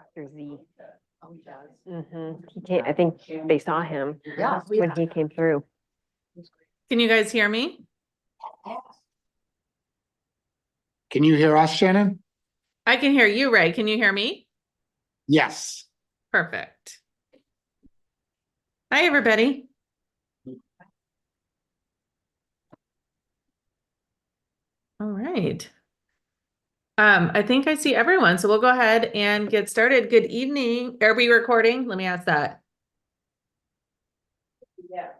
Dr. Z. Oh, he does. He came, I think they saw him Yeah. when he came through. Can you guys hear me? Can you hear us, Shannon? I can hear you, Ray. Can you hear me? Yes. Perfect. Hi, everybody. All right. I think I see everyone, so we'll go ahead and get started. Good evening. Are we recording? Let me ask that. Yes.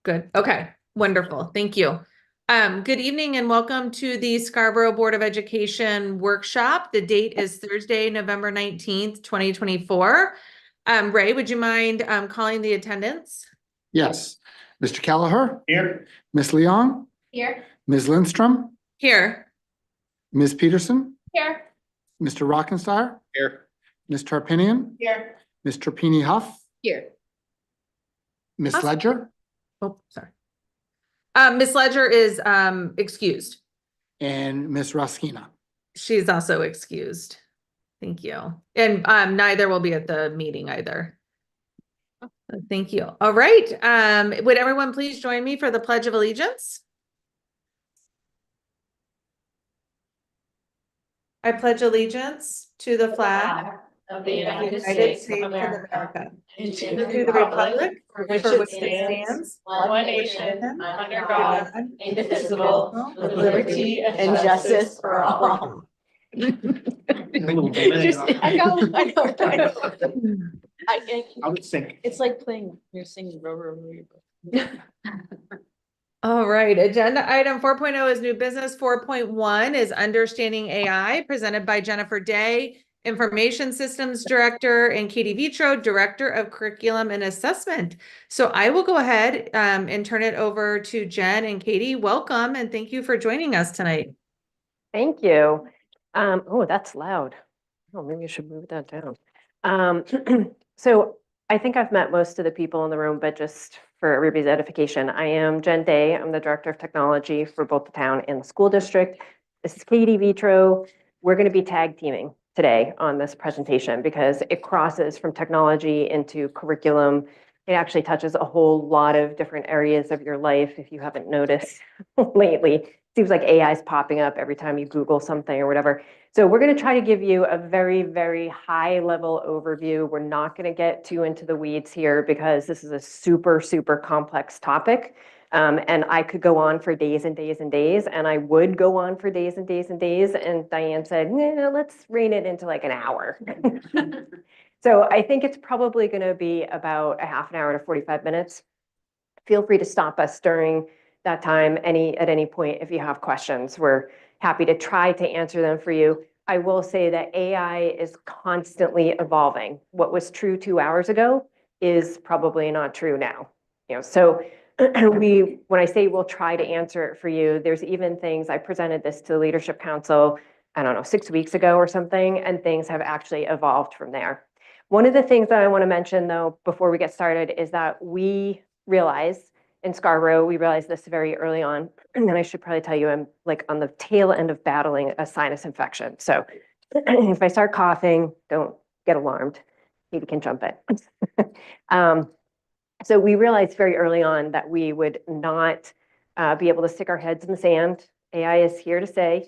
Good. Okay. Wonderful. Thank you. Good evening and welcome to the Scarborough Board of Education workshop. The date is Thursday, November 19th, 2024. Ray, would you mind calling the attendance? Yes. Mr. Kelleher? Here. Ms. Leong? Here. Ms. Lindstrom? Here. Ms. Peterson? Here. Mr. Rockenstein? Here. Ms. Tarpinian? Here. Ms. Trapini Huff? Here. Ms. Awesome. Ledger? Oh, sorry. Ms. Ledger is excused. And Ms. Roskina? She's also excused. Thank you. And neither will be at the meeting either. Thank you. All right. Would everyone please join me for the Pledge of Allegiance? I pledge allegiance to the flag Of the United States of America and and to the republic for which it stands, one nation, under God, indivisible, indivisible, with liberty and justice for all. I know. I would think. It's like you're singing row, row, row. All right, agenda item 4.0 is new business. 4.1 is understanding AI, presented by Jennifer Day, Information Systems Director, and Katie Vitro, Director of Curriculum and Assessment. So I will go ahead and turn it over to Jen and Katie. Welcome and thank you for joining us tonight. Thank you. Oh, that's loud. Oh, maybe I should move that down. So I think I've met most of the people in the room, but just for everybody's edification, I am Jen Day. I'm the Director of Technology for both the town and the school district. This is Katie Vitro. We're going to be tag teaming today on this presentation because it crosses from technology into curriculum. It actually touches a whole lot of different areas of your life if you haven't noticed lately. Seems like AI is popping up every time you Google something or whatever. So we're going to try to give you a very, very high level overview. We're not going to get too into the weeds here because this is a super, super complex topic. And I could go on for days and days and days, and I would go on for days and days and days. And Diane said, no, let's rein it into like an hour. So I think it's probably going to be about a half an hour to 45 minutes. Feel free to stop us during that time at any point if you have questions. We're happy to try to answer them for you. I will say that AI is constantly evolving. What was true 2 hours ago is probably not true now. So when I say we'll try to answer it for you, there's even things, I presented this to the Leadership Council, I don't know, 6 weeks ago or something, and things have actually evolved from there. One of the things that I want to mention though, before we get started, is that we realize in Scarborough, we realized this very early on, and I should probably tell you, I'm like on the tail end of battling a sinus infection. So if I start coughing, don't get alarmed. Katie can jump in. So we realized very early on that we would not be able to stick our heads in the sand. AI is here to stay.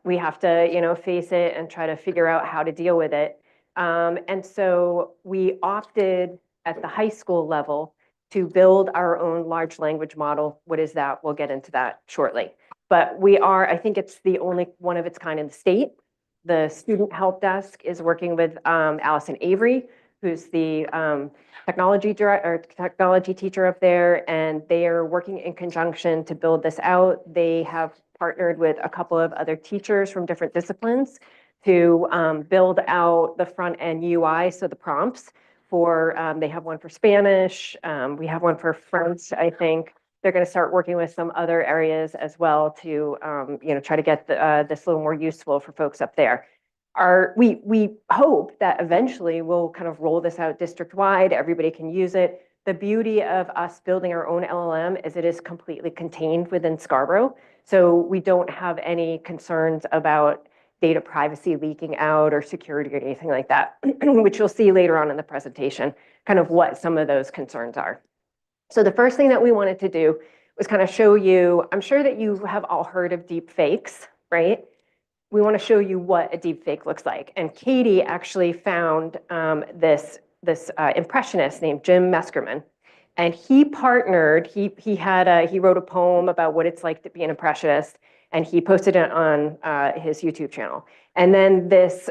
We have to, face it and try to figure out how to deal with it. And so we opted at the high school level to build our own large language model. What is that? We'll get into that shortly. But I think it's the only one of its kind in the state. The Student Help Desk is working with Allison Avery, who's the technology teacher up there, and they are working in conjunction to build this out. They have partnered with a couple of other teachers from different disciplines to build out the front end UI, so the prompts. They have one for Spanish, we have one for French, I think. They're going to start working with some other areas as well to try to get this a little more useful for folks up there. We hope that eventually we'll kind of roll this out district-wide, everybody can use it. The beauty of us building our own LLM is it is completely contained within Scarborough, so we don't have any concerns about data privacy leaking out or security or anything like that, which you'll see later on in the presentation, kind of what some of those concerns are. So the first thing that we wanted to do was kind of show you, I'm sure that you have all heard of deep fakes, right? We want to show you what a deep fake looks like. And Katie actually found this impressionist named Jim Meskerman. And he partnered, he wrote a poem about what it's like to be an impressionist, and he posted it on his YouTube channel. And then this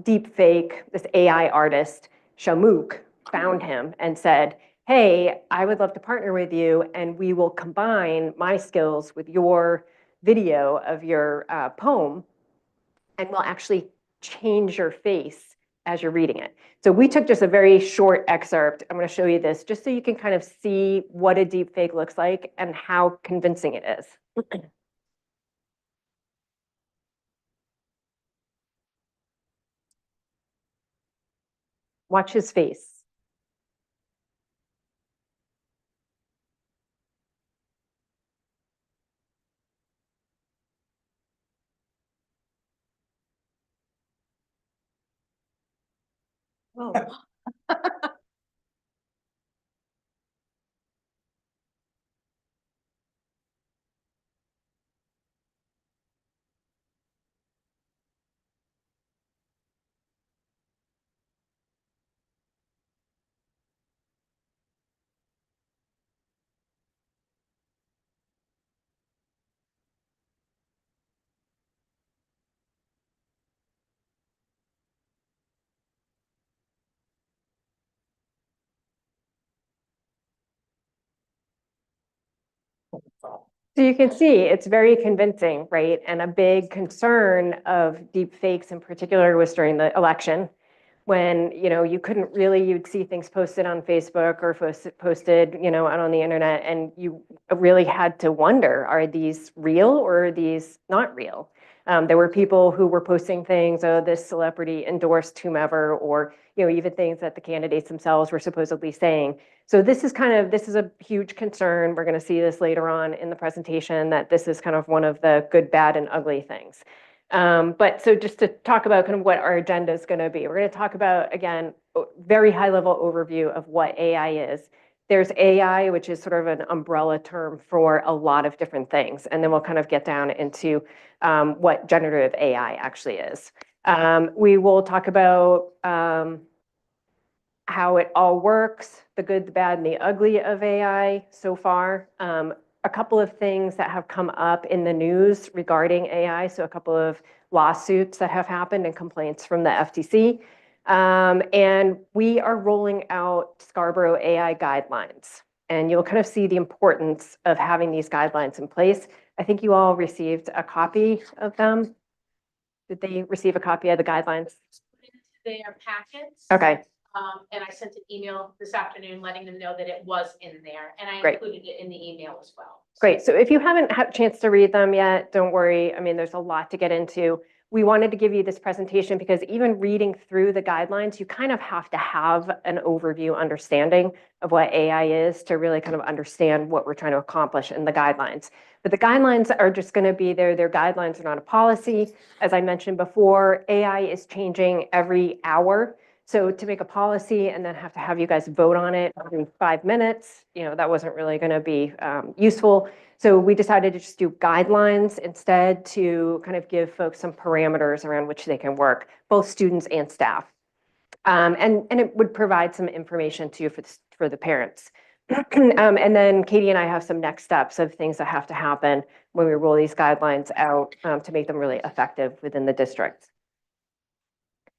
deep fake, this AI artist, Shamook, found him and said, hey, I would love to partner with you, and we will combine my skills with your video of your poem, and we'll actually change your face as you're reading it. So we took just a very short excerpt. I'm going to show you this just so you can kind of see what a deep fake looks like and how convincing it is. Watch his face. Oh. So you can see it's very convincing, right? And a big concern of deep fakes in particular was during the election, when you couldn't really, you'd see things posted on Facebook or posted out on the internet, and you really had to wonder, are these real or are these not real? There were people who were posting things, oh, this celebrity endorsed whomever, or even things that the candidates themselves were supposedly saying. So this is a huge concern. We're going to see this later on in the presentation, that this is kind of one of the good, bad, and ugly things. But so just to talk about kind of what our agenda is going to be, we're going to talk about, again, very high level overview of what AI is. There's AI, which is sort of an umbrella term for a lot of different things. And then we'll kind of get down into what generative AI actually is. We will talk about how it all works, the good, the bad, and the ugly of AI so far. A couple of things that have come up in the news regarding AI. So a couple of lawsuits that have happened and complaints from the FTC. And we are rolling out Scarborough AI guidelines. And you'll kind of see the importance of having these guidelines in place. I think you all received a copy of them. Did they receive a copy of the guidelines? They are packets. Okay. And I sent an email this afternoon letting them know that it was in there, and I Great. included it in the email as well. Great. So if you haven't had a chance to read them yet, don't worry. I mean, there's a lot to get into. We wanted to give you this presentation because even reading through the guidelines, you kind of have to have an overview understanding of what AI is to really kind of understand what we're trying to accomplish in the guidelines. But the guidelines are just going to be there. Their guidelines are not a policy. As I mentioned before, AI is changing every hour. So to make a policy and then have to have you guys vote on it every 5 minutes, that wasn't really going to be useful. So we decided to just do guidelines instead, to kind of give folks some parameters around which they can work, both students and staff. And it would provide some information too for the parents. And then Katie and I have some next steps of things that have to happen when we roll these guidelines out to make them really effective within the district.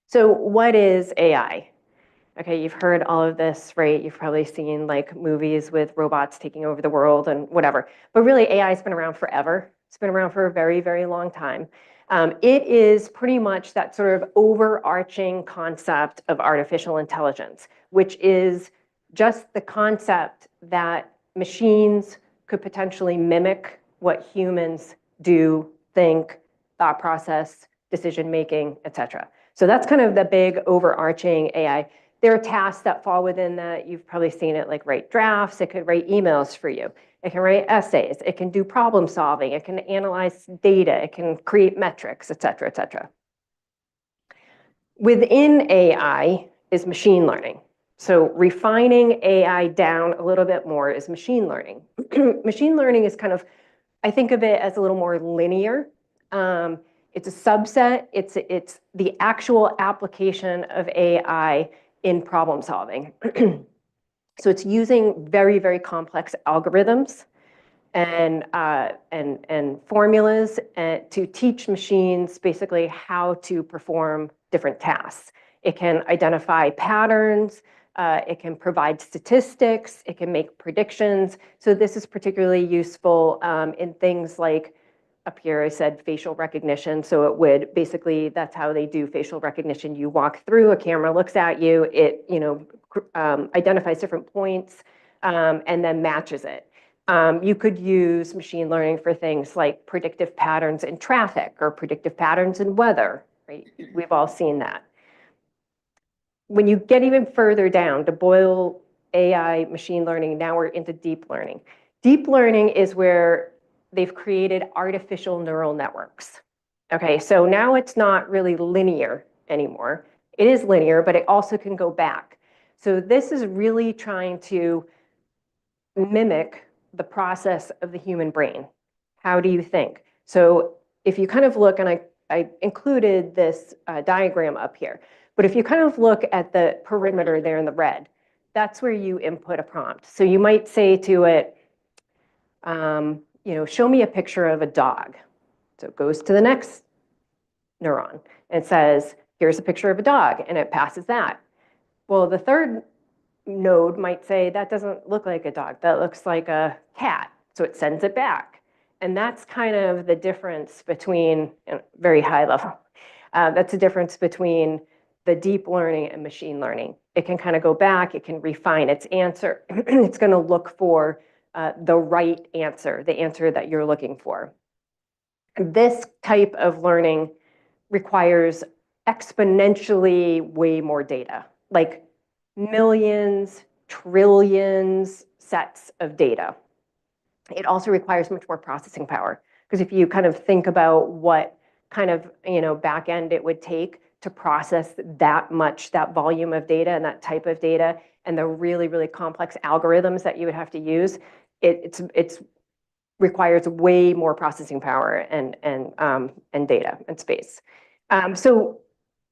So what is AI? Okay, you've heard all of this, right? You've probably seen like movies with robots taking over the world and whatever. But really, AI has been around forever. It's been around for a very, very long time. It is pretty much that sort of overarching concept of artificial intelligence, which is just the concept that machines could potentially mimic what humans do, think, thought process, decision making, et cetera. So that's kind of the big overarching AI. There are tasks that fall within that. You've probably seen it, like write drafts. It could write emails for you. It can write essays. It can do problem solving. It can analyze data. It can create metrics, et cetera, et cetera. Within AI is machine learning. So refining AI down a little bit more is machine learning. Machine learning is kind of, I think of it as a little more linear. It's a subset. It's the actual application of AI in problem solving. So it's using very, very complex algorithms and formulas to teach machines basically how to perform different tasks. It can identify patterns. It can provide statistics. It can make predictions. So this is particularly useful in things like, up here I said facial recognition. So it would basically, that's how they do facial recognition. You walk through, a camera looks at you, it identifies different points and then matches it. You could use machine learning for things like predictive patterns in traffic or predictive patterns in weather, right? We've all seen that. When you get even further down to boil AI machine learning, now we're into deep learning. Deep learning is where they've created artificial neural networks. Okay, so now it's not really linear anymore. It is linear, but it also can go back. So this is really trying to mimic the process of the human brain. How do you think? So if you kind of look, and I included this diagram up here, but if you kind of look at the perimeter there in the red, that's where you input a prompt. So you might say to it, show me a picture of a dog. So it goes to the next neuron and says, here's a picture of a dog, and it passes that. Well, the third node might say, that doesn't look like a dog, that looks like a cat. So it sends it back. And that's kind of the difference between, very high level, that's the difference between the deep learning and machine learning. It can kind of go back, it can refine its answer. It's going to look for the right answer, the answer that you're looking for. This type of learning requires exponentially way more data, like millions, trillions sets of data. It also requires much more processing power, because if you kind of think about what kind of back end it would take to process that volume of data and that type of data, and the really, really complex algorithms that you would have to use, it requires way more processing power and data and space. So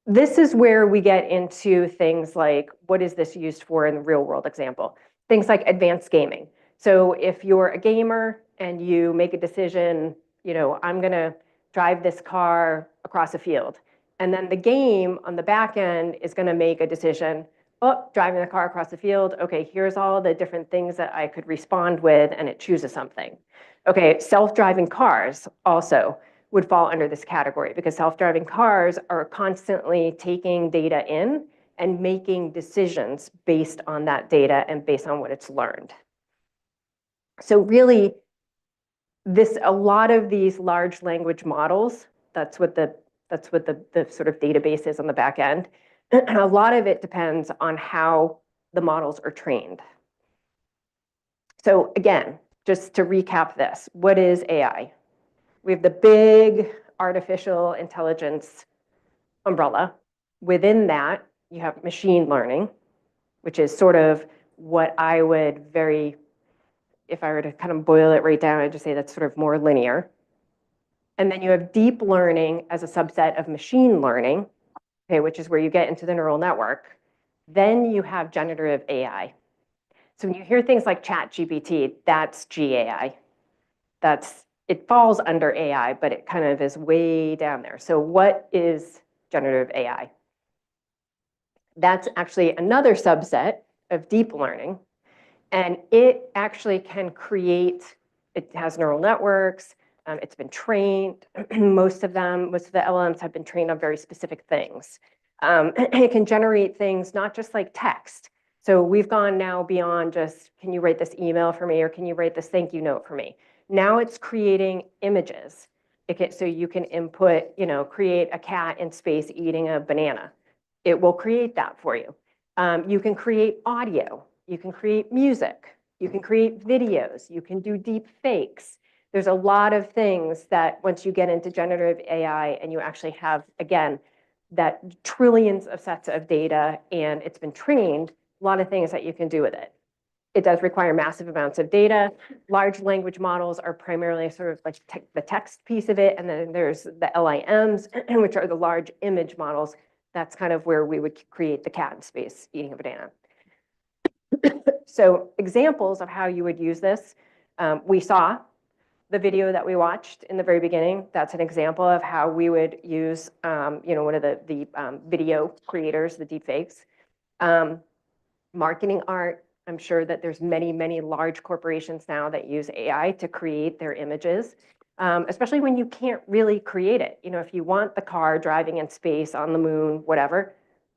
this is where we get into things like, what is this used for in the real world example? Things like advanced gaming. So if you're a gamer and you make a decision, I'm going to drive this car across a field. And then the game on the back end is going to make a decision, driving the car across the field. Okay, here's all the different things that I could respond with, and it chooses something. Okay, self-driving cars also would fall under this category, because self-driving cars are constantly taking data in and making decisions based on that data and based on what it's learned. So really, a lot of these large language models, that's what the sort of database is on the back end. A lot of it depends on how the models are trained. So again, just to recap this, what is AI? We have the big artificial intelligence umbrella. Within that, you have machine learning, which is sort of what I would if I were to kind of boil it right down, I'd just say that's sort of more linear. And then you have deep learning as a subset of machine learning, okay, which is where you get into the neural network. Then you have generative AI. So when you hear things like ChatGPT, that's GAI. It falls under AI, but it kind of is way down there. So what is generative AI? That's actually another subset of deep learning. And it actually can create, it has neural networks. It's been trained. Most of the LLMs have been trained on very specific things. It can generate things, not just like text. So we've gone now beyond just, can you write this email for me, or can you write this thank you note for me? Now it's creating images. So you can input, create a cat in space eating a banana. It will create that for you. You can create audio, you can create music, you can create videos, you can do deep fakes. There's a lot of things that once you get into generative AI and you actually have, again, that trillions of sets of data and it's been trained, a lot of things that you can do with it. It does require massive amounts of data. Large language models are primarily sort of like the text piece of it. And then there's the LIMs, which are the large image models. That's kind of where we would create the cat in space eating a banana. So examples of how you would use this, we saw the video that we watched in the very beginning. That's an example of how we would use, one of the video creators, the deepfakes. Marketing art. I'm sure that there's many, many large corporations now that use AI to create their images, especially when you can't really create it. If you want the car driving in space, on the moon, whatever,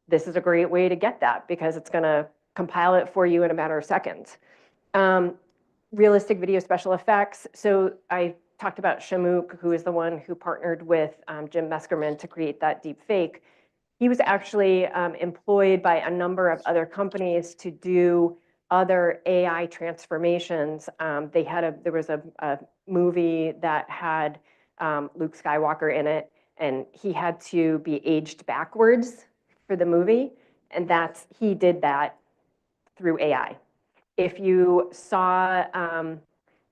this is a great way to get that because it's going to compile it for you in a matter of seconds. Realistic video special effects. So I talked about Shamook, who is the one who partnered with Jim Meskerman to create that deep fake. He was actually employed by a number of other companies to do other AI transformations. There was a movie that had Luke Skywalker in it, and he had to be aged backwards for the movie, and he did that through AI. If you saw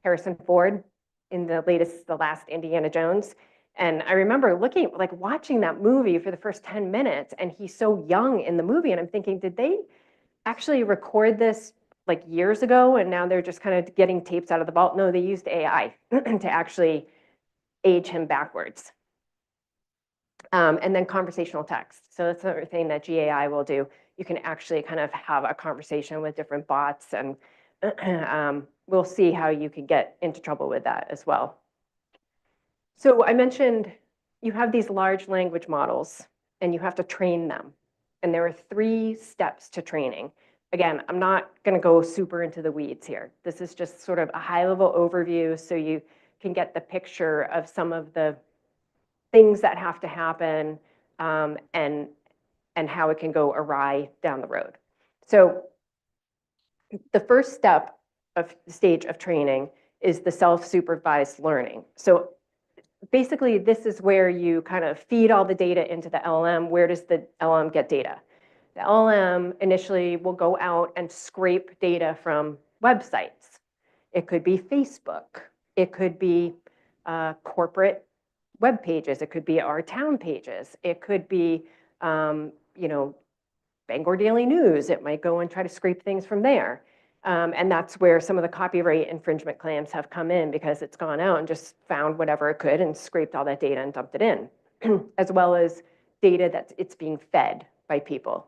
Harrison Ford in the last Indiana Jones, and I remember watching that movie for the first 10 minutes, and he's so young in the movie, and I'm thinking, did they actually record this like years ago, and now they're just kind of getting tapes out of the vault? No, they used AI to actually age him backwards. And then conversational text. So that's another thing that GAI will do. You can actually kind of have a conversation with different bots, and we'll see how you can get into trouble with that as well. So I mentioned you have these large language models and you have to train them. And there are 3 steps to training. Again, I'm not going to go super into the weeds here. This is just sort of a high-level overview so you can get the picture of some of the things that have to happen and how it can go awry down the road. So the first stage of training is the self-supervised learning. So basically, this is where you kind of feed all the data into the LLM. Where does the LLM get data? The LLM initially will go out and scrape data from websites. It could be Facebook. It could be corporate web pages. It could be our town pages. It could be, Bangor Daily News. It might go and try to scrape things from there. And that's where some of the copyright infringement claims have come in because it's gone out and just found whatever it could and scraped all that data and dumped it in, as well as data that it's being fed by people.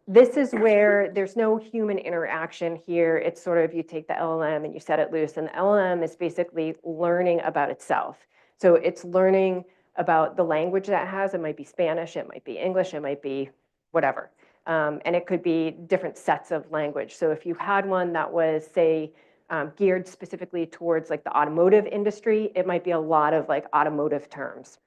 This is where there's no human interaction here. It's sort of you take the LLM and you set it loose, and the LLM is basically learning about itself. So it's learning about the language that it has. It might be Spanish, it might be English, it might be whatever. And it could be different sets of language. So if you had one that was, say, geared specifically towards like the automotive industry, it might be a lot of like automotive terms.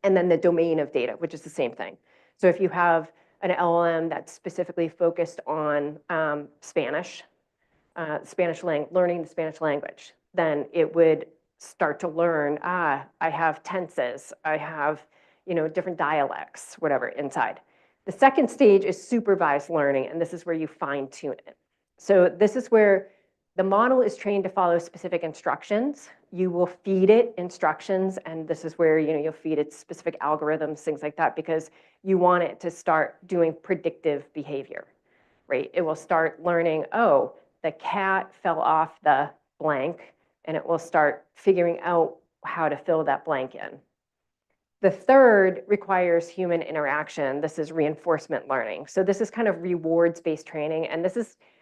And then the domain of data, which is the same thing. So if you have an LLM that's specifically focused on Spanish, learning the Spanish language, then it would start to learn, I have tenses, I have, different dialects, whatever, inside. The second stage is supervised learning, and this is where you fine tune it. So this is where the model is trained to follow specific instructions. You will feed it instructions, and this is where you'll feed it specific algorithms, things like that, because you want it to start doing predictive behavior, right? It will start learning, oh, the cat fell off the blank, and it will start figuring out how to fill that blank in. The third requires human interaction. This is reinforcement learning. So this is kind of rewards-based training. And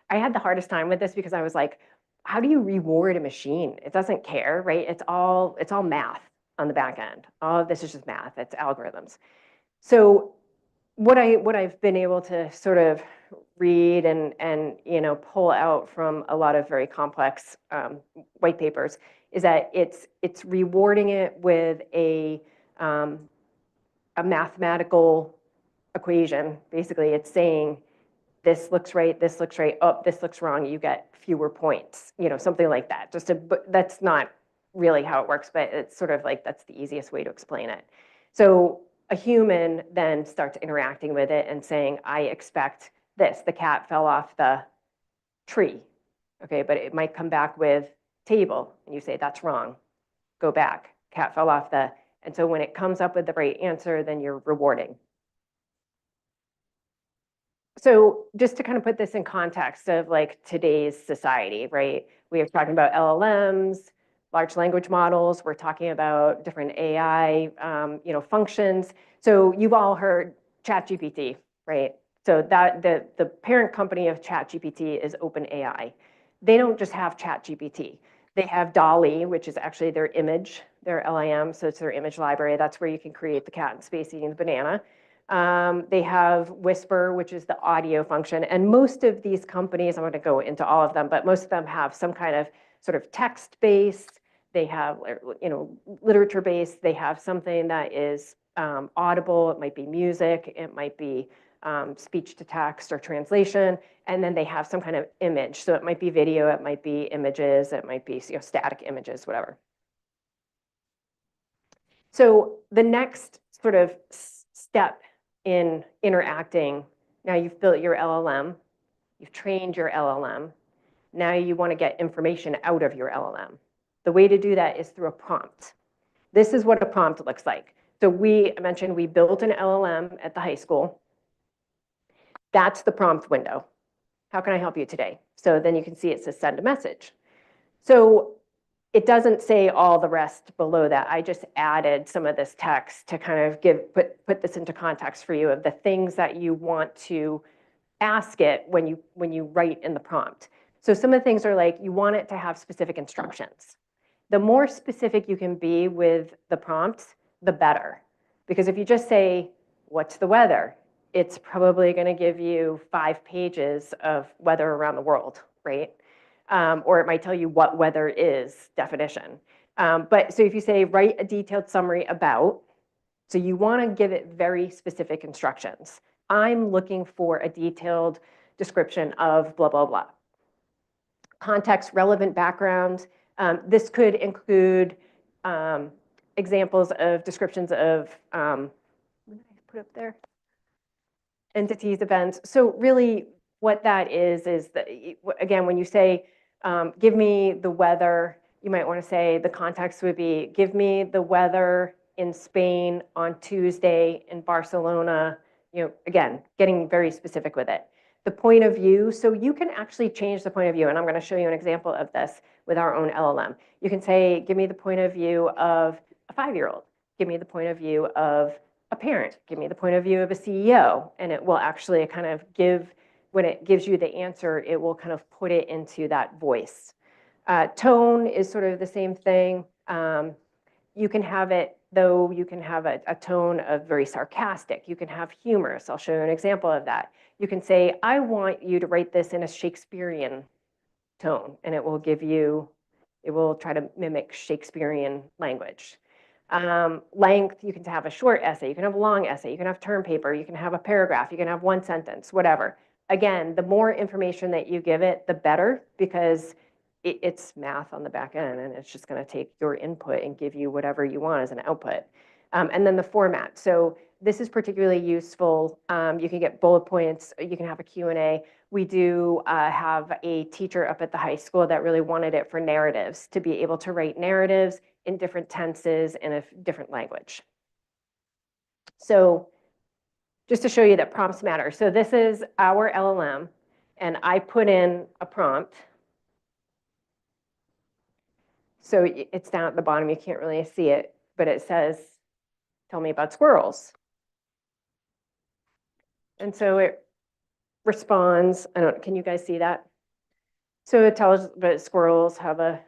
I had the hardest time with this because I was like, how do you reward a machine? It doesn't care, right? It's all math on the back end. All of this is just math, it's algorithms. So what I've been able to sort of read and pull out from a lot of very complex white papers is that it's rewarding it with a mathematical equation. Basically, it's saying, this looks right, oh, this looks wrong, you get fewer points, something like that. But that's not really how it works, but it's sort of like, that's the easiest way to explain it. So a human then starts interacting with it and saying, I expect this, the cat fell off the tree. Okay, but it might come back with table, and you say, that's wrong, go back, cat fell off the, and so when it comes up with the right answer, then you're rewarding. So just to kind of put this in context of like today's society, right? We are talking about LLMs, large language models. We're talking about different AI, functions. So you've all heard ChatGPT, right? So that the parent company of ChatGPT is OpenAI. They don't just have ChatGPT. They have DALL-E, which is actually their image, their LIM. So it's their image library. That's where you can create the cat in space eating the banana. They have Whisper, which is the audio function. And most of these companies, I'm going to go into all of them, but most of them have some kind of sort of text-based, they have, literature-based, they have something that is audible, it might be music, it might be speech to text or translation, and then they have some kind of image. So it might be video, it might be images, it might be static images, whatever. So the next sort of step in interacting, now you've built your LLM, you've trained your LLM, now you want to get information out of your LLM. The way to do that is through a prompt. This is what a prompt looks like. So I mentioned we built an LLM at the high school. That's the prompt window. How can I help you today? So then you can see it says send a message. So it doesn't say all the rest below that. I just added some of this text to kind of put this into context for you of the things that you want to ask it when you write in the prompt. So some of the things are like, you want it to have specific instructions. The more specific you can be with the prompts, the better. Because if you just say, what's the weather? It's probably going to give you 5 pages of weather around the world, right? Or it might tell you what weather is, definition. But so if you say, write a detailed summary about, so you want to give it very specific instructions. I'm looking for a detailed description of blah, blah, blah. Context, relevant background. This could include examples of descriptions of, what did I put up there? Entities, events. So really what that is that, again, when you say, give me the weather, you might want to say the context would be, give me the weather in Spain on Tuesday in Barcelona, again, getting very specific with it. The point of view, so you can actually change the point of view, and I'm going to show you an example of this with our own LLM. You can say, give me the point of view of a 5-year-old, give me the point of view of a parent, give me the point of view of a CEO, and it will actually kind of when it gives you the answer, it will kind of put it into that voice. Tone is sort of the same thing. You can have it, though, you can have a tone of very sarcastic. You can have humorous. I'll show you an example of that. You can say, I want you to write this in a Shakespearean tone, and it will try to mimic Shakespearean language. Length, you can have a short essay, you can have a long essay, you can have term paper, you can have a paragraph, you can have 1 sentence, whatever. Again, the more information that you give it, the better, because it's math on the back end, and it's just going to take your input and give you whatever you want as an output. And then the format. So this is particularly useful. You can get bullet points, you can have a Q&A. We do have a teacher up at the high school that really wanted it for narratives, to be able to write narratives in different tenses in a different language. So just to show you that prompts matter. So this is our LLM, and I put in a prompt. So it's down at the bottom, you can't really see it, but it says, tell me about squirrels. And so it responds, can you guys see that? So it tells that squirrels have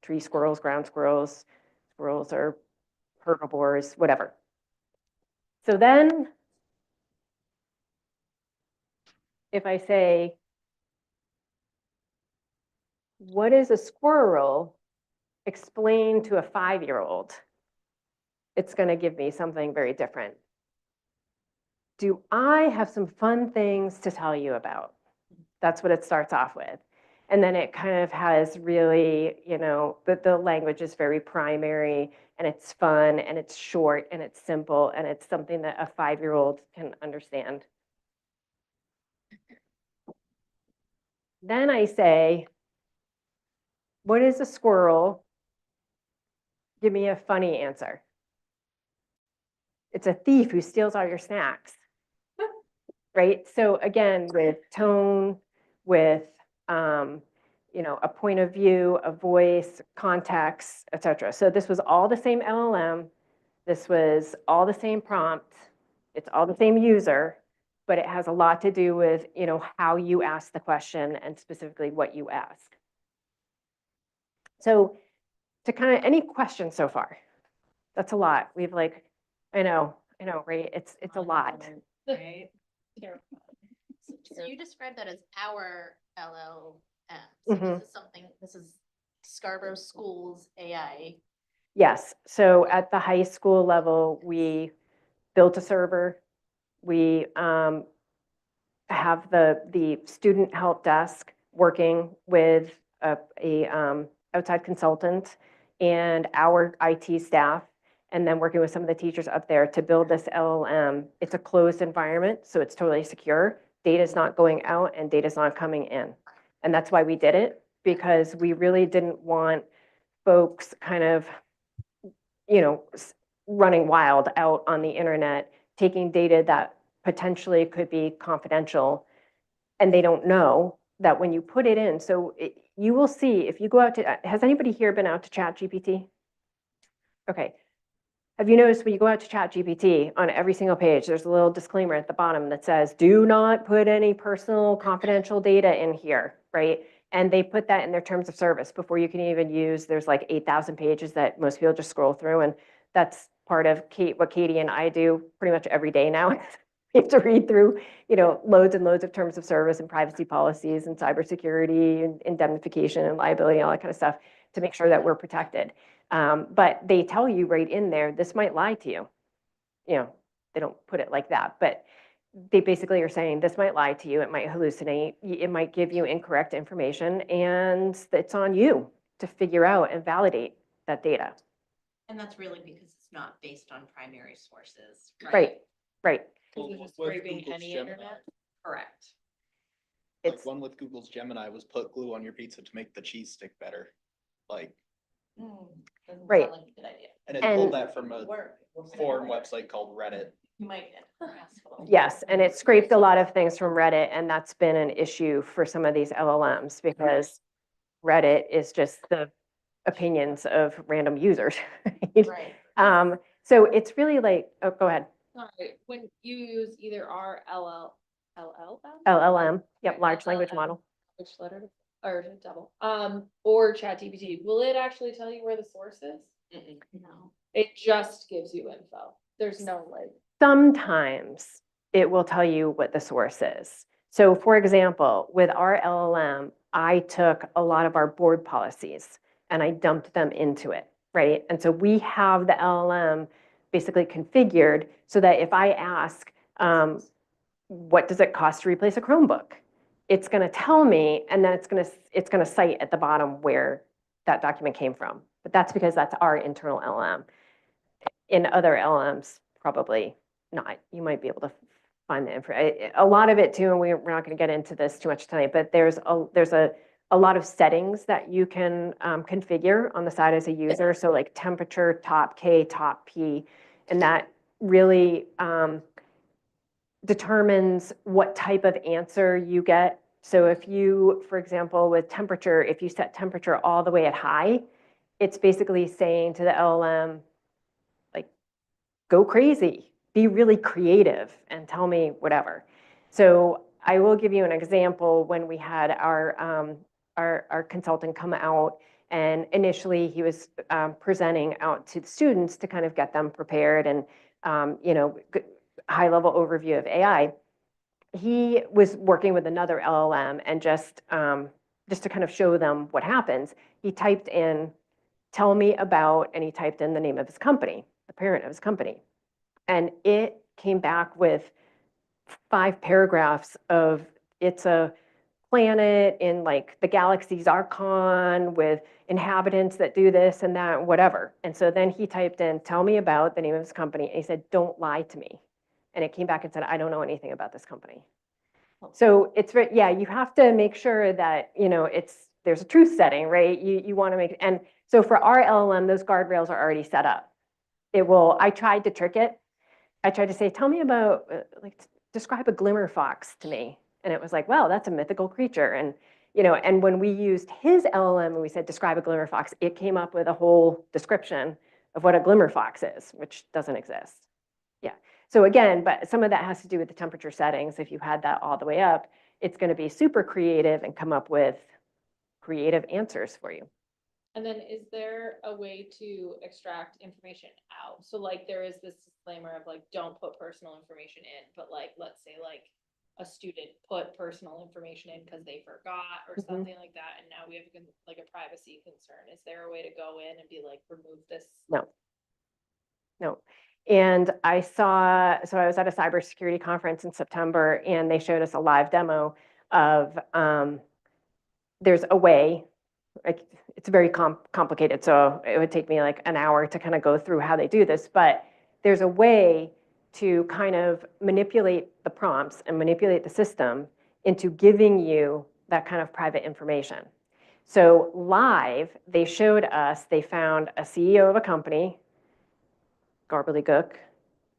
tree squirrels, ground squirrels, squirrels are herbivores, whatever. So then if I say, what is a squirrel? Explain to a 5-year-old. It's going to give me something very different. do I have some fun things to tell you about? That's what it starts off with. And then it kind of has really, the language is very primary and it's fun and it's short and it's simple and it's something that a 5-year-old can understand. Then I say, what is a squirrel? Give me a funny answer. It's a thief who steals all your snacks. Right? So again, with tone, with a point of view, a voice, context, etc. So this was all the same LLM. This was all the same prompt. It's all the same user, but it has a lot to do with how you ask the question and specifically what you ask. So to kind of any questions so far? That's a lot. We've I know, right? It's a lot. Right. So you described that as our LLM. Mhm. So this is Scarborough Schools AI. Yes, so at the high school level, we built a server. We have the student help desk working with a outside consultant and our IT staff, and then working with some of the teachers up there to build this LLM. It's a closed environment, so it's totally secure. Data's not going out and data's not coming in. And that's why we did it, because we really didn't want folks kind of running wild out on the internet, taking data that potentially could be confidential, and they don't know that when you put it in. So you will see if you go out to, has anybody here been out to ChatGPT? Okay. Have you noticed when you go out to ChatGPT, on every single page, there's a little disclaimer at the bottom that says, do not put any personal confidential data in here, right? And they put that in their terms of service before you can even use, there's like 8,000 pages that most people just scroll through. And that's part of what Katie and I do pretty much every day now. We have to read through, loads and loads of terms of service and privacy policies and cybersecurity and indemnification and liability and all that kind of stuff to make sure that we're protected. But they tell you right in there, this might lie to you. They don't put it like that, but they basically are saying this might lie to you, it might hallucinate, it might give you incorrect information, and it's on you to figure out and validate that data. And that's really because it's not based on primary sources, Right, right. Is it just With scraping Google's any Gemini. internet? Correct. Like It's one with Google's Gemini was put glue on your pizza to make the cheese stick better. Like, Doesn't Right. sound like a good idea. and it And- pulled that from a Work. forum website called Reddit. You might get harassed. yes, and it scraped a lot of things from Reddit, and that's been an issue for some of these LLMs because Reddit is just the opinions of random users. right? Right. So it's really oh, go ahead. Sorry, when you use either our LLM? LLM, yep, Right, large language LLM. model. Which letter? Or double, or ChatGPT, will it actually tell you where the source is? No. It just gives you info. There's no Sometimes it will tell you what the source is. So for example, with our LLM, I took a lot of our board policies and I dumped them into it, right? And so we have the LLM basically configured so that if I ask, what does it cost to replace a Chromebook? It's going to tell me, and then it's going to cite at the bottom where that document came from. But that's because that's our internal LLM. In other LLMs, probably not. You might be able to find the info. A lot of it too, and we're not going to get into this too much tonight, but there's a lot of settings that you can configure on the side as a user. So like temperature, top K, top P, and that really determines what type of answer you get. So if you, for example, with temperature, if you set temperature all the way at high, it's basically saying to the LLM, like, go crazy, be really creative and tell me whatever. So I will give you an example when we had our consultant come out, and initially he was presenting out to the students to kind of get them prepared and high level overview of AI. He was working with another LLM, and just to kind of show them what happens, he typed in, tell me about, and he typed in the name of his company, the parent of his company. And it came back with 5 paragraphs of it's a planet in like the galaxy Zarkon with inhabitants that do this and that, whatever. And so then he typed in, tell me about the name of his company. And he said, don't lie to me. And it came back and said, I don't know anything about this company. So it's very, yeah, you have to make sure that, you know, there's a truth setting, right? You want to make, and so for our LLM, those guardrails are already set up. I tried to trick it. I tried to say, tell me about, describe a glimmer fox to me. And it was like, well, that's a mythical creature. And, you know, and when we used his LLM and we said, describe a glimmer fox, it came up with a whole description of what a glimmer fox is, which doesn't exist. Yeah. So again, but some of that has to do with the temperature settings. If you had that all the way up, it's going to be super creative and come up with creative answers for you. And then is there a way to extract information out? So like there is this disclaimer of like, don't put personal information in, but like, let's say like a student put personal information in because they forgot or Mhm. something like that. And now we have like a privacy concern. Is there a way to go in and be like, remove this? No. No. And I was at a cybersecurity conference in September and they showed us a live demo of, there's a way, like, it's very complicated. So it would take me like an hour to kind of go through how they do this, but there's a way to kind of manipulate the prompts and manipulate the system into giving you that kind of private information. So live, they showed us, they found a CEO of a company, Gobbledygook,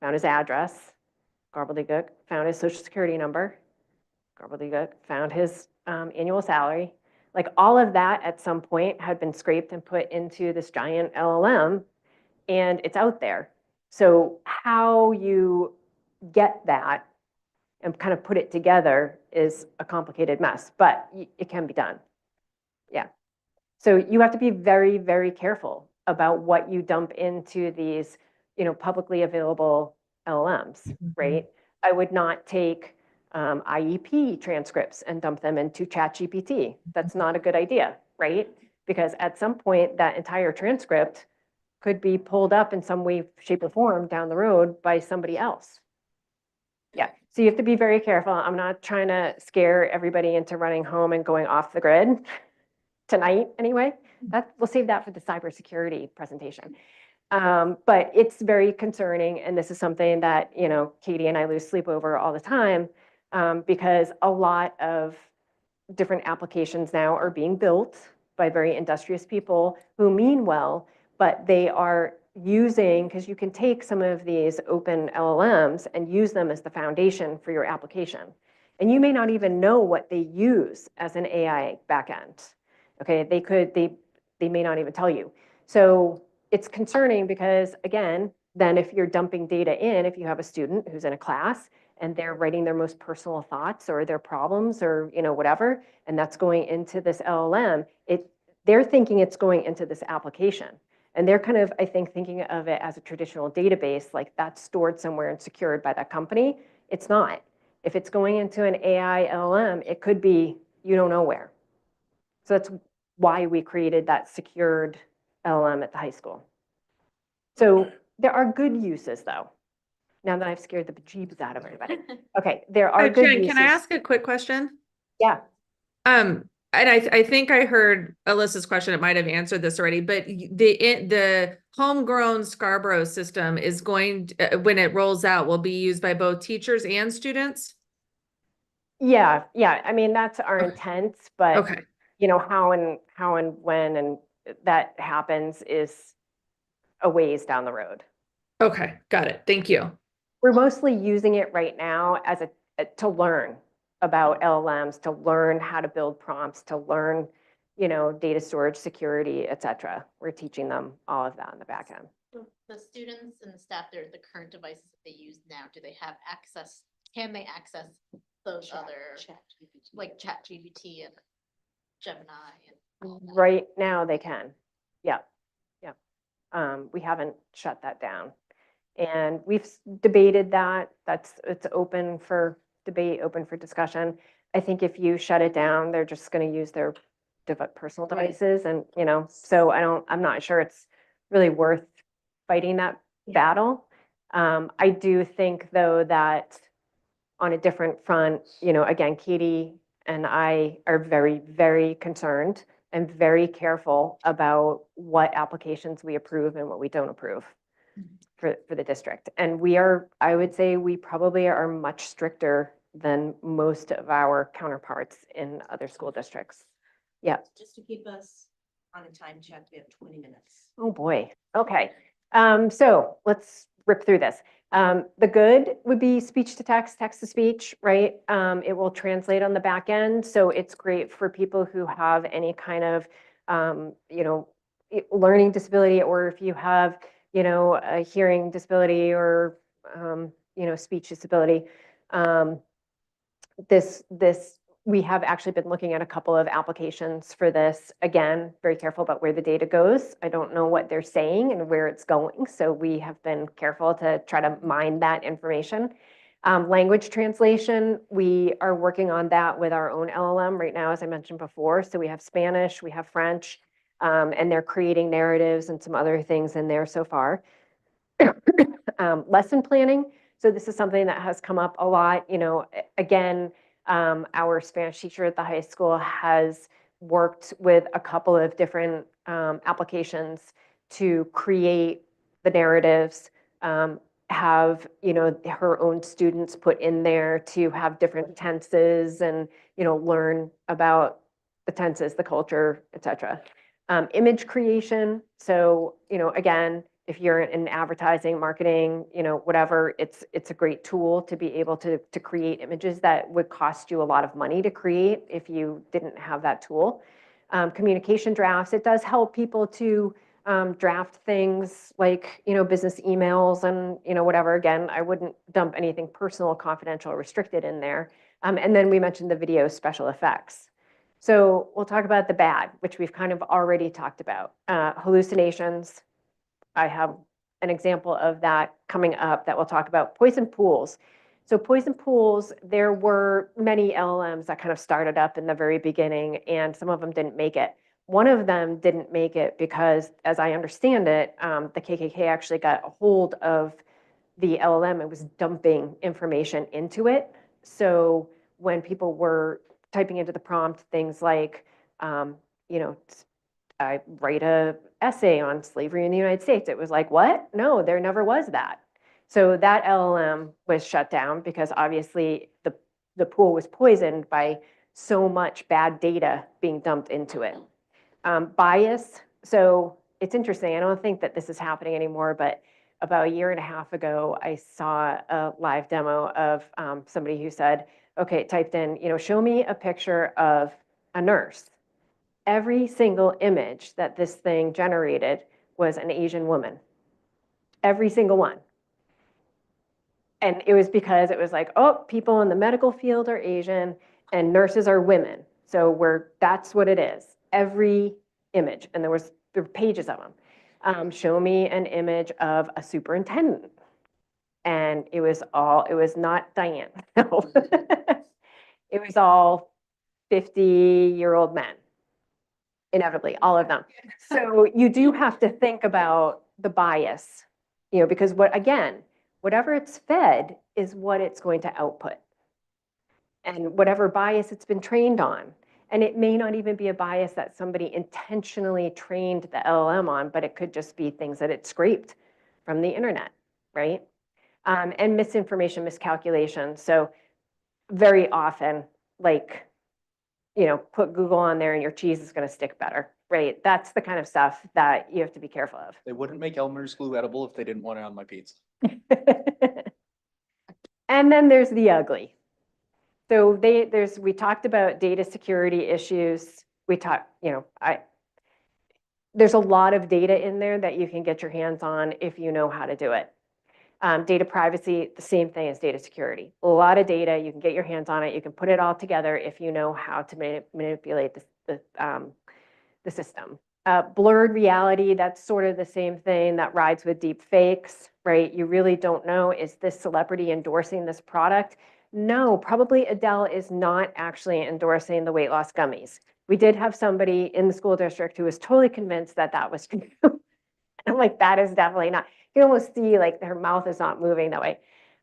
found his address, Gobbledygook, found his social security number, Gobbledygook, found his annual salary. Like all of that at some point had been scraped and put into this giant LLM and it's out there. So how you get that and kind of put it together is a complicated mess, but it can be done. Yeah. So you have to be very, very careful about what you dump into these, you know, publicly available LLMs, right? I would not take IEP transcripts and dump them into ChatGPT. That's not a good idea, right? Because at some point, that entire transcript could be pulled up in some way, shape, or form down the road by somebody else. Yeah, so you have to be very careful. I'm not trying to scare everybody into running home and going off the grid tonight anyway. We'll save that for the cybersecurity presentation. But it's very concerning, and this is something that, you know, Katie and I lose sleep over all the time, because a lot of different applications now are being built by very industrious people who mean well, but they are using, because you can take some of these open LLMs and use them as the foundation for your application. And you may not even know what they use as an AI backend. Okay, they may not even tell you. So it's concerning because, again, then if you're dumping data in, if you have a student who's in a class and they're writing their most personal thoughts or their problems or, you know, whatever, and that's going into this LLM, they're thinking it's going into this application. And they're kind of, I think, thinking of it as a traditional database, like that's stored somewhere and secured by that company. It's not. If it's going into an AI LLM, it could be you don't know where. So that's why we created that secured LLM at the high school. So there are good uses, though. Now that I've scared the bejeebs out of everybody. Okay, there are good Jen, uses. can I ask a quick question? Yeah. And I think I heard Alyssa's question, it might have answered this already, but the homegrown Scarborough system is going, when it rolls out, will be used by both teachers and students? Yeah, I mean, that's our intent, but Okay, you know, how and when and that happens is a ways down the road. okay, got it. Thank you. We're mostly using it right now as to learn about LLMs, to learn how to build prompts, to learn, you know, data storage, security, et cetera. We're teaching them all of that on the back end. The students and the staff, they're the current devices that they use now, do they have access, can they access those other, like ChatGPT and Gemini and all that? Right now they can. Yeah. We haven't shut that down. And we've debated that. It's open for debate, open for discussion. I think if you shut it down, they're just going to use their personal devices, and you know, so I'm not sure it's really worth fighting that battle. I do think though that on a different front, again, Katie and I are very, very concerned and very careful about what applications we approve and what we don't approve for the district. And I would say we probably are much stricter than most of our counterparts in other school districts. Yeah. Just to keep us on a time check, we have 20 minutes. Oh, boy. Okay. So let's rip through this. The good would be speech to text, text to speech, right? It will translate on the back end. So it's great for people who have any kind of, learning disability, or if you have, a hearing disability or, speech disability. We have actually been looking at a couple of applications for this. Again, very careful about where the data goes. I don't know what they're saying and where it's going. So we have been careful to try to mine that information. Language translation, we are working on that with our own LLM right now, as I mentioned before. So we have Spanish, we have French, and they're creating narratives and some other things in there so far. Lesson planning. So this is something that has come up a lot. Again, our Spanish teacher at the high school has worked with a couple of different applications to create the narratives, have her own students put in there to have different tenses and learn about the tenses, the culture, etc. Image creation. So again, if you're in advertising, marketing, whatever, it's a great tool to be able to create images that would cost you a lot of money to create if you didn't have that tool. Communication drafts, it does help people to draft things like, business emails and, whatever. Again, I wouldn't dump anything personal, confidential, or restricted in there. And then we mentioned the video special effects. So we'll talk about the bad, which we've kind of already talked about. Hallucinations. I have an example of that coming up that we'll talk about. Poison pools. So poison pools, there were many LLMs that kind of started up in the very beginning, and some of them didn't make it. One of them didn't make it because, as I understand it, the KKK actually got a hold of the LLM and was dumping information into it. So when people were typing into the prompt things like, I write a essay on slavery in the United States. It was like, what? No, there never was that. So that LLM was shut down because obviously the pool was poisoned by so much bad data being dumped into it. Bias. So it's interesting. I don't think that this is happening anymore, but about 1.5 years ago, I saw a live demo of somebody who said, okay, typed in, show me a picture of a nurse. Every single image that this thing generated was an Asian woman. Every single one. And it was because it was like, oh, people in the medical field are Asian and nurses are women. So that's what it is. Every image. And there were pages of them. Show me an image of a superintendent. And it was not Diane. No. It was all 50-year-old men. Inevitably, all of them. So you do have to think about the bias, because whatever it's fed is what it's going to output. And whatever bias it's been trained on. And it may not even be a bias that somebody intentionally trained the LLM on, but it could just be things that it scraped from the internet, right? And misinformation, miscalculation. So very often, like, put Google on there and your cheese is going to stick better, right? That's the kind of stuff that you have to be careful of. They wouldn't make Elmer's glue edible if they didn't want it on my pizza. And then there's the ugly. So we talked about data security issues. There's a lot of data in there that you can get your hands on if you know how to do it. Data privacy, the same thing as data security. A lot of data, you can get your hands on it. You can put it all together if you know how to manipulate the system. Blurred reality, that's sort of the same thing that rides with deep fakes, right? You really don't know, is this celebrity endorsing this product? No, probably Adele is not actually endorsing the weight loss gummies. We did have somebody in the school district who was totally convinced that that was true. I'm like, that is definitely not. You can almost see like her mouth is not moving that way.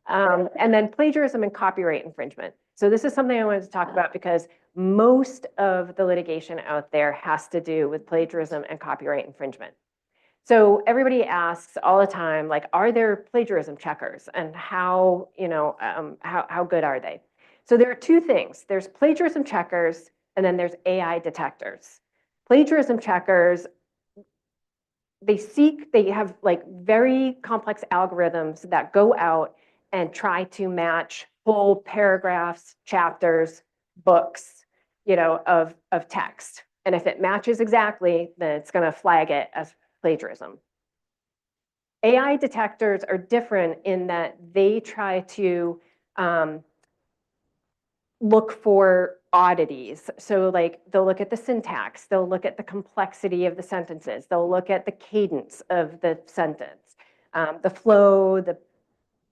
And then plagiarism and copyright infringement. So this is something I wanted to talk about because most of the litigation out there has to do with plagiarism and copyright infringement. So everybody asks all the time, like, are there plagiarism checkers and how, how good are they? So there are two things. There's plagiarism checkers and then there's AI detectors. Plagiarism checkers, they have like very complex algorithms that go out and try to match whole paragraphs, chapters, books, of text. And if it matches exactly, then it's going to flag it as plagiarism. AI detectors are different in that they try to look for oddities. So like they'll look at the syntax, they'll look at the complexity of the sentences, they'll look at the cadence of the sentence, the flow, the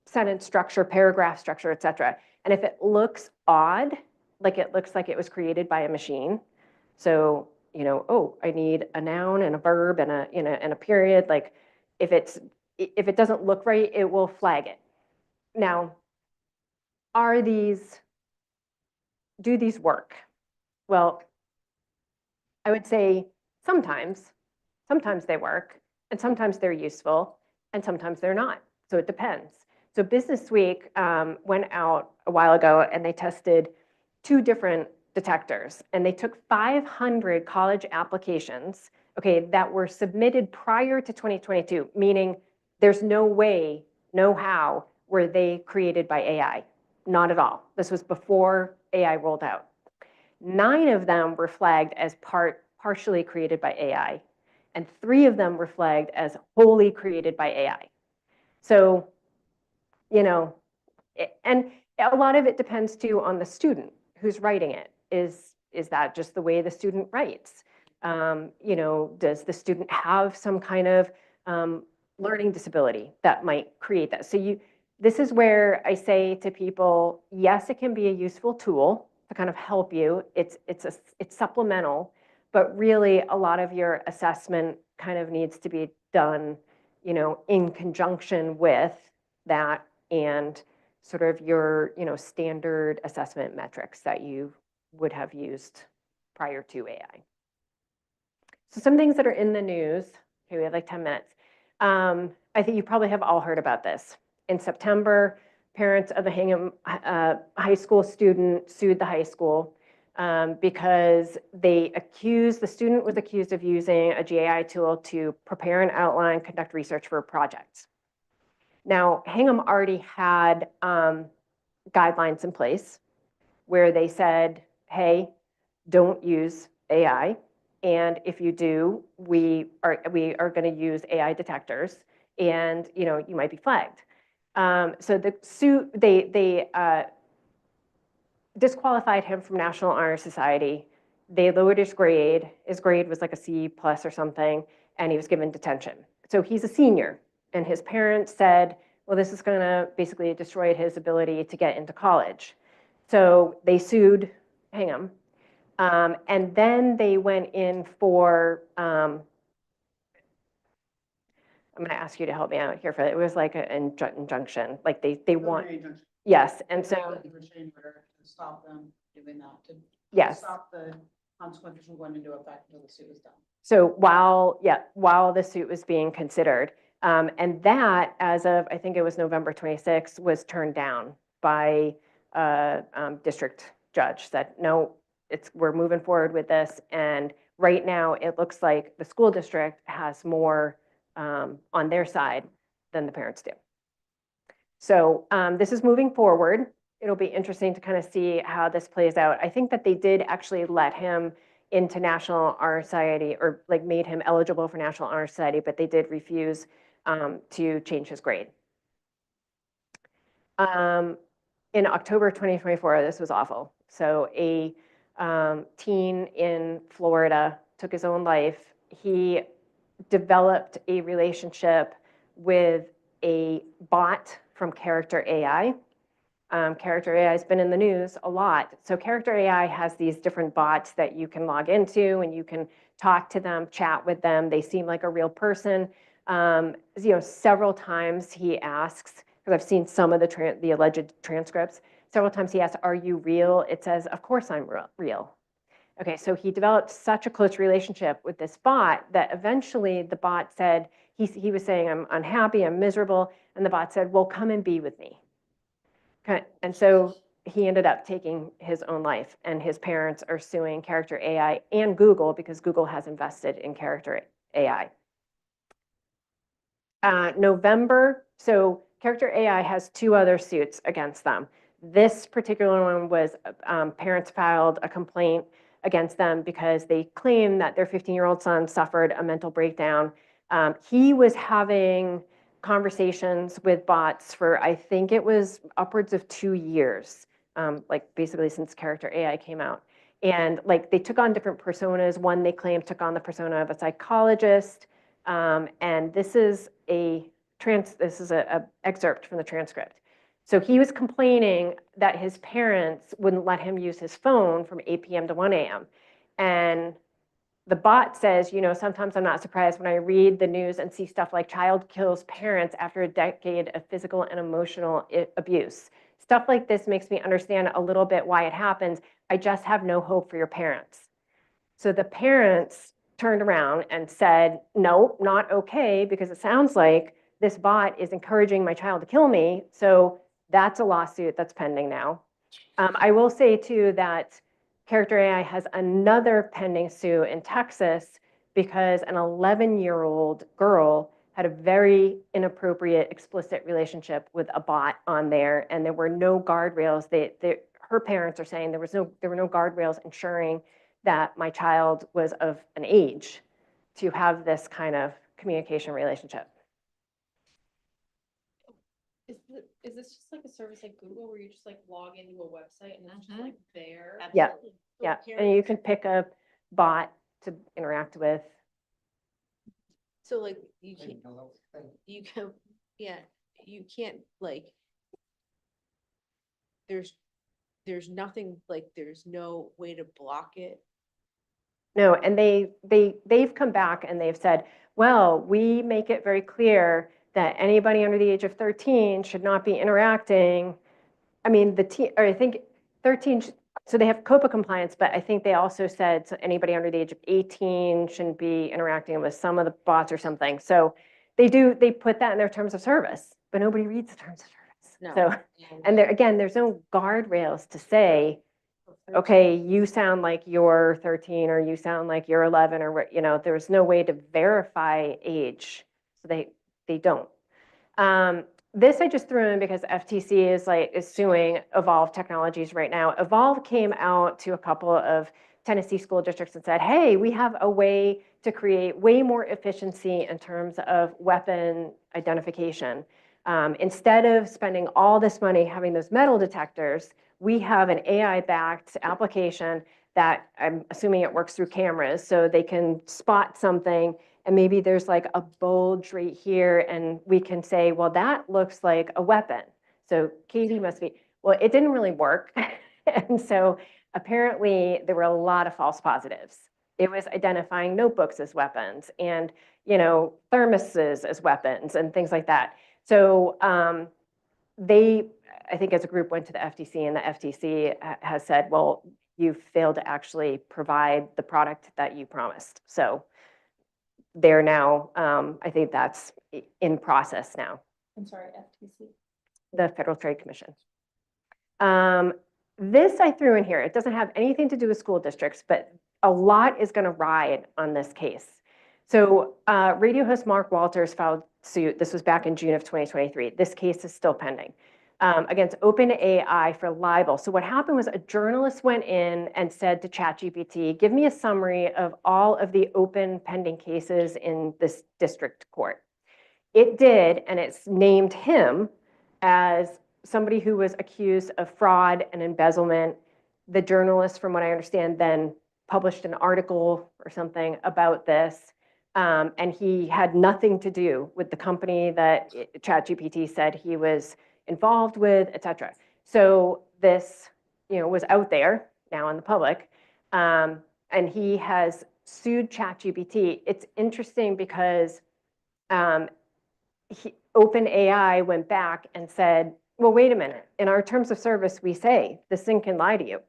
sentence structure, paragraph structure, et cetera. And if it looks odd, like it looks like it was created by a machine, so, oh, I need a noun and a verb and a period, like if it doesn't look right, it will flag it. Now, do these work? Well, I would say sometimes they work, and sometimes they're useful, and sometimes they're not. So it depends. So Business Week went out a while ago, and they tested 2 different detectors, and they took 500 college applications, okay, that were submitted prior to 2022, meaning there's no way, no how were they created by AI. Not at all. This was before AI rolled out. 9 of them were flagged as partially created by AI, and 3 of them were flagged as wholly created by AI. So, and a lot of it depends too on the student who's writing it. Is that just the way the student writes? Does the student have some kind of learning disability that might create that? So this is where I say to people, yes, it can be a useful tool to kind of help you. It's supplemental, but really a lot of your assessment kind of needs to be done, in conjunction with that and sort of your, standard assessment metrics that you would have used prior to AI. So some things that are in the news. Okay, we have like 10 minutes. I think you probably have all heard about this. In September, parents of a Hingham high school student sued the high school because the student was accused of using a GAI tool to prepare an outline, conduct research for a project. Now, Hingham already had guidelines in place where they said, hey, don't use AI. And if you do, we are going to use AI detectors, and you might be flagged. So the suit, they disqualified him from National Honor Society. They lowered his grade. His grade was like a C+ or something, and he was given detention. So he's a senior, and his parents said, well, this is going to basically destroy his ability to get into college. So they sued Hingham. And then they went in for, I'm going to ask you to help me out here for it. It was like an injunction, like they want, yes. And so, Restraining order to stop them doing that, to yes. stop the consequences from going into effect until the suit is done. So while the suit was being considered, and that, as of, I think it was November 26th, was turned down by a district judge, said, no, we're moving forward with this. And right now it looks like the school district has more on their side than the parents do. So this is moving forward. It'll be interesting to kind of see how this plays out. I think that they did actually let him into National Honor Society, or like made him eligible for National Honor Society, but they did refuse to change his grade. In October 2024, this was awful. So a teen in Florida took his own life. He developed a relationship with a bot from Character AI. Character AI has been in the news a lot. So Character AI has these different bots that you can log into, and you can talk to them, chat with them. They seem like a real person. Several times he asks, because I've seen some of the alleged transcripts. Several times he asked, "Are you real?" It says, "Of course I'm real." Okay, so he developed such a close relationship with this bot that eventually the bot said, he was saying, "I'm unhappy, I'm miserable," and the bot said, "Well, come and be with me." Okay, and so he ended up taking his own life, and his parents are suing Character AI and Google because Google has invested in Character AI. November, so Character AI has 2 other suits against them. This particular one was parents filed a complaint against them because they claim that their 15-year-old son suffered a mental breakdown. He was having conversations with bots for, I think it was upwards of 2 years, like basically since Character AI came out. And like they took on different personas. One they claimed took on the persona of a psychologist. And this is a excerpt from the transcript. So he was complaining that his parents wouldn't let him use his phone from 8 p.m. to 1 a.m. And the bot says, you know, sometimes I'm not surprised when I read the news and see stuff like child kills parents after a decade of physical and emotional abuse. Stuff like this makes me understand a little bit why it happens. I just have no hope for your parents. So the parents turned around and said, no, not okay, because it sounds like this bot is encouraging my child to kill me. So that's a lawsuit that's pending now. I will say too that Character AI has another pending suit in Texas because an 11-year-old girl had a very inappropriate, explicit relationship with a bot on there, and there were no guardrails. Her parents are saying there were no guardrails ensuring that my child was of an age to have this kind of communication relationship. Is this just like a service like Google where you just like log into a website and it's just like there? Yeah. Absolutely. Yeah, and you can pick a bot to interact with. So like you can, yeah, you can't like. There's nothing, like there's no way to block it. No, and they've come back and they've said, well, we make it very clear that anybody under the age of 13 should not be interacting. I mean, or I think 13, so they have COPA compliance, but I think they also said so anybody under the age of 18 shouldn't be interacting with some of the bots or something. So they put that in their terms of service, but nobody reads the terms of service. No. So, and again, there's no guardrails to say, okay, you sound like you're 13 or you sound like you're 11 or what, you know, there's no way to verify age. So they don't. This I just threw in because FTC is suing Evolve Technologies right now. Evolve came out to a couple of Tennessee school districts and said, hey, we have a way to create way more efficiency in terms of weapon identification. Instead of spending all this money having those metal detectors, we have an AI-backed application that I'm assuming it works through cameras, so they can spot something and maybe there's like a bulge right here and we can say, well, that looks like a weapon. So Katie must be, well, it didn't really work. And so apparently there were a lot of false positives. It was identifying notebooks as weapons and, you know, thermoses as weapons and things like that. So they, I think as a group, went to the FTC and the FTC has said, well, you failed to actually provide the product that you promised. So they're now, I think that's in process now, I'm sorry, FTC. the Federal Trade Commission. This I threw in here. It doesn't have anything to do with school districts, but a lot is going to ride on this case. So radio host Mark Walters filed suit. This was back in June of 2023. This case is still pending against OpenAI for libel. So what happened was a journalist went in and said to ChatGPT, give me a summary of all of the open pending cases in this district court. It did, and it's named him as somebody who was accused of fraud and embezzlement. The journalist, from what I understand, then published an article or something about this. And he had nothing to do with the company that ChatGPT said he was involved with, et cetera. So this, you know, was out there now in the public, and he has sued ChatGPT. It's interesting because OpenAI went back and said, well, wait a minute, in our terms of service, we say this thing can lie to you.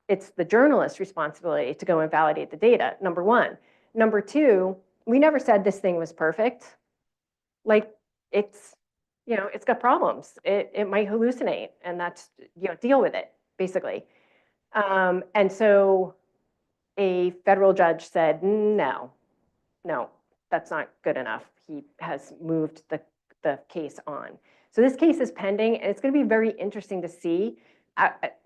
It's the journalist's responsibility to go and validate the data, number one. Number two, we never said this thing was perfect. Like, it's, it's got problems. It might hallucinate, and that's, deal with it, basically. And so a federal judge said, no, that's not good enough. He has moved the case on. So this case is pending, and it's going to be very interesting to see.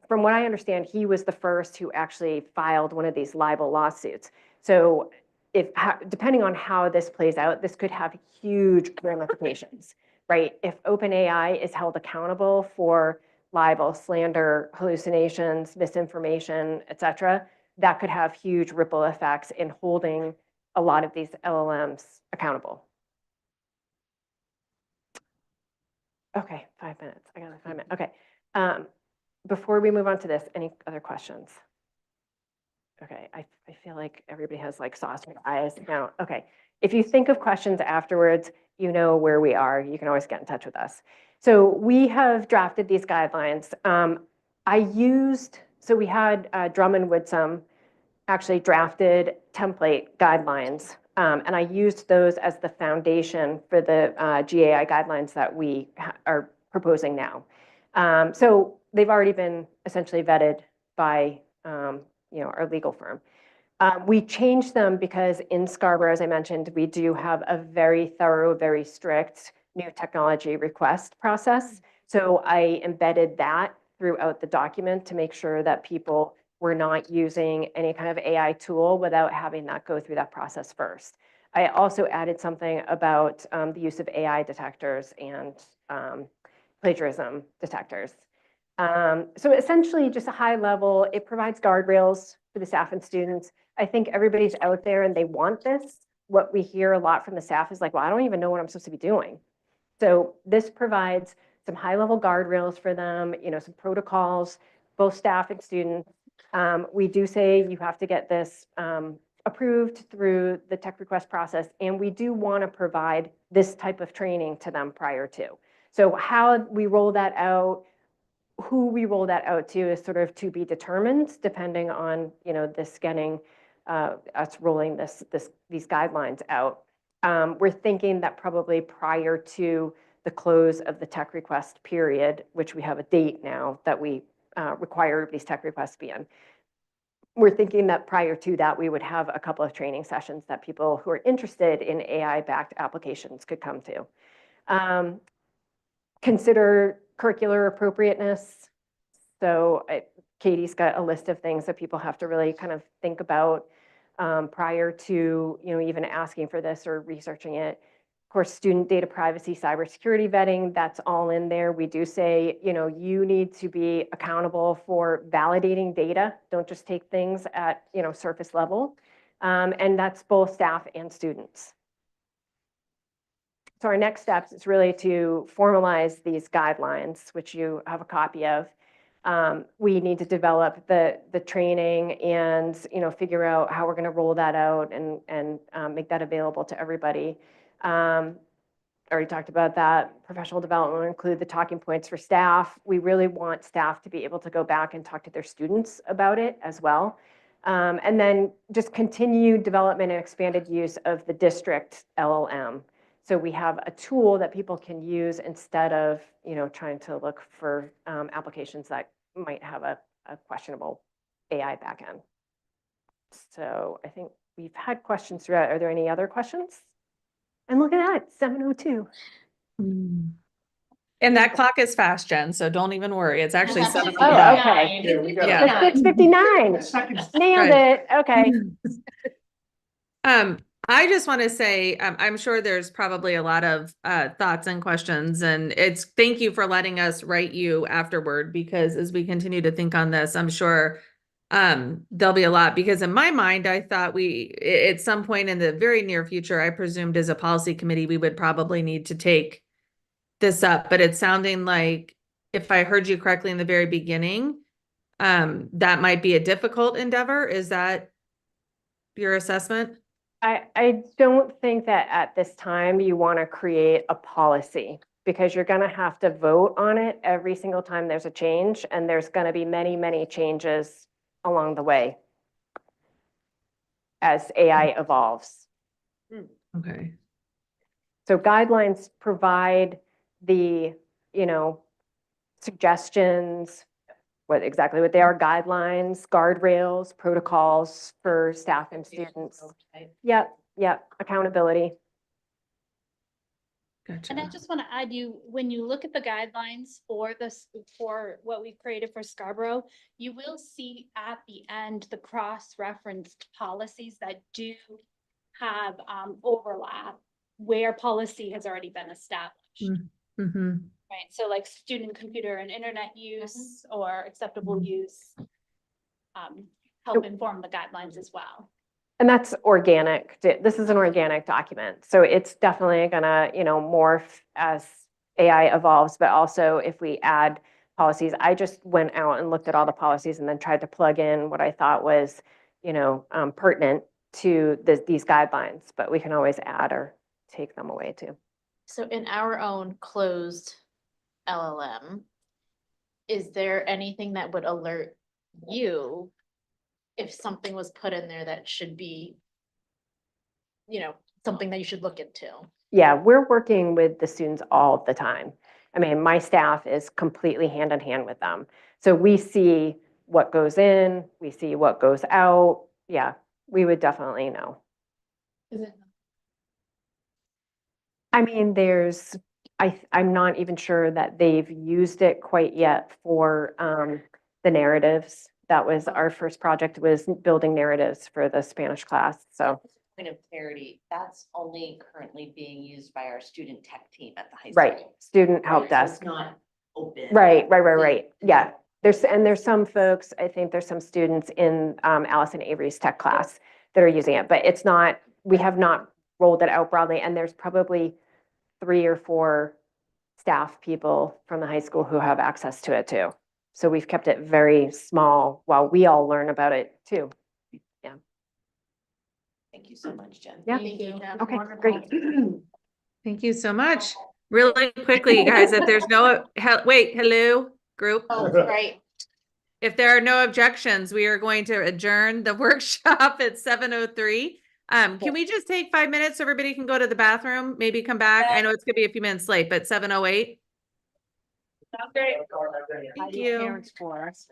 From what I understand, he was the first who actually filed one of these libel lawsuits. So depending on how this plays out, this could have huge ramifications, right? If OpenAI is held accountable for libel, slander, hallucinations, misinformation, et cetera, that could have huge ripple effects in holding a lot of these LLMs accountable. Okay, 5 minutes. I got 5 minutes. Okay. Before we move on to this, any other questions? Okay, I feel like everybody has like sauce in their eyes now. Okay, if you think of questions afterwards, you know where we are. You can always get in touch with us. So we have drafted these guidelines. So we had Drummond Woodsum actually drafted template guidelines, and I used those as the foundation for the GAI guidelines that we are proposing now. So they've already been essentially vetted by our legal firm. We changed them because in Scarborough, as I mentioned, we do have a very thorough, very strict new technology request process. So I embedded that throughout the document to make sure that people were not using any kind of AI tool without having that go through that process first. I also added something about the use of AI detectors and plagiarism detectors. So essentially just a high level, it provides guardrails for the staff and students. I think everybody's out there and they want this. What we hear a lot from the staff is like, well, I don't even know what I'm supposed to be doing. So this provides some high level guardrails for them, some protocols, both staff and students. We do say you have to get this approved through the tech request process, and we do want to provide this type of training to them prior to. So how we roll that out, who we roll that out to is sort of to be determined, depending on this getting us rolling these guidelines out. We're thinking that probably prior to the close of the tech request period, which we have a date now that we require these tech requests be in. We're thinking that prior to that, we would have a couple of training sessions that people who are interested in AI-backed applications could come to. Consider curricular appropriateness. So Katie's got a list of things that people have to really kind of think about prior to even asking for this or researching it. Of course, student data privacy, cybersecurity vetting, that's all in there. We do say, you need to be accountable for validating data. Don't just take things at, surface level. And that's both staff and students. So our next steps is really to formalize these guidelines, which you have a copy of. We need to develop the training and figure out how we're going to roll that out and make that available to everybody. Already talked about that. Professional development will include the talking points for staff. We really want staff to be able to go back and talk to their students about it as well. And then just continued development and expanded use of the district LLM. So we have a tool that people can use instead of trying to look for applications that might have a questionable AI backend. So I think we've had questions throughout. Are there any other questions? And look at that, 7:02. And that clock is fast, Jen, so don't even worry. It's actually 7:05. Oh, okay. Yeah. It's 6:59. Nailed it. Okay. I just want to say, I'm sure there's probably a lot of thoughts and questions, and thank you for letting us write you afterward, because as we continue to think on this, I'm sure there'll be a lot, because in my mind, I thought at some point in the very near future, I presumed as a policy committee, we would probably need to take this up, but it's sounding like, if I heard you correctly in the very beginning, that might be a difficult endeavor. Is that your assessment? I don't think that at this time you want to create a policy because you're going to have to vote on it every single time there's a change, and there's going to be many, many changes along the way as AI evolves. Okay. So guidelines provide the, suggestions, exactly what they are, guidelines, guardrails, protocols for staff and students. Yep, accountability. Gotcha. And I just want to add when you look at the guidelines for this, for what we've created for Scarborough, you will see at the end, the cross-referenced policies that do have overlap where policy has already been established. Mm-hmm. Right, so like student computer and internet use or acceptable use help inform the guidelines as well. And that's organic. This is an organic document. So it's definitely gonna, morph as AI evolves, but also if we add policies, I just went out and looked at all the policies and then tried to plug in what I thought was, pertinent to these guidelines, but we can always add or take them away too. So in our own closed LLM, is there anything that would alert you if something was put in there that should be, something that you should look into? Yeah, we're working with the students all the time. I mean, my staff is completely hand in hand with them. So we see what goes in, we see what goes out. Yeah, we would definitely know. I mean, I'm not even sure that they've used it quite yet for the narratives. That was our first project, was building narratives for the Spanish class, so. Point of clarity, that's only currently being used by our student tech team at the high school. Right, student help Right, so it's desk. not open. Right. Yeah, there's some folks, I think there's some students in Allison Avery's tech class that are using it, but it's not, we have not rolled it out broadly, and there's probably 3 or 4 staff people from the high school who have access to it too. So we've kept it very small while we all learn about it too. Thank you so much, Jen. Yeah. Thank you. Okay, great. Thank you so much. Really quickly, guys, if there's no, hello, group. Oh, right. If there are no objections, we are going to adjourn the workshop at 7:03. Can we just take 5 minutes so everybody can go to the bathroom, maybe come back? I know it's gonna be a few minutes late, but 7:08. Sounds great. Thank you. Parents for us.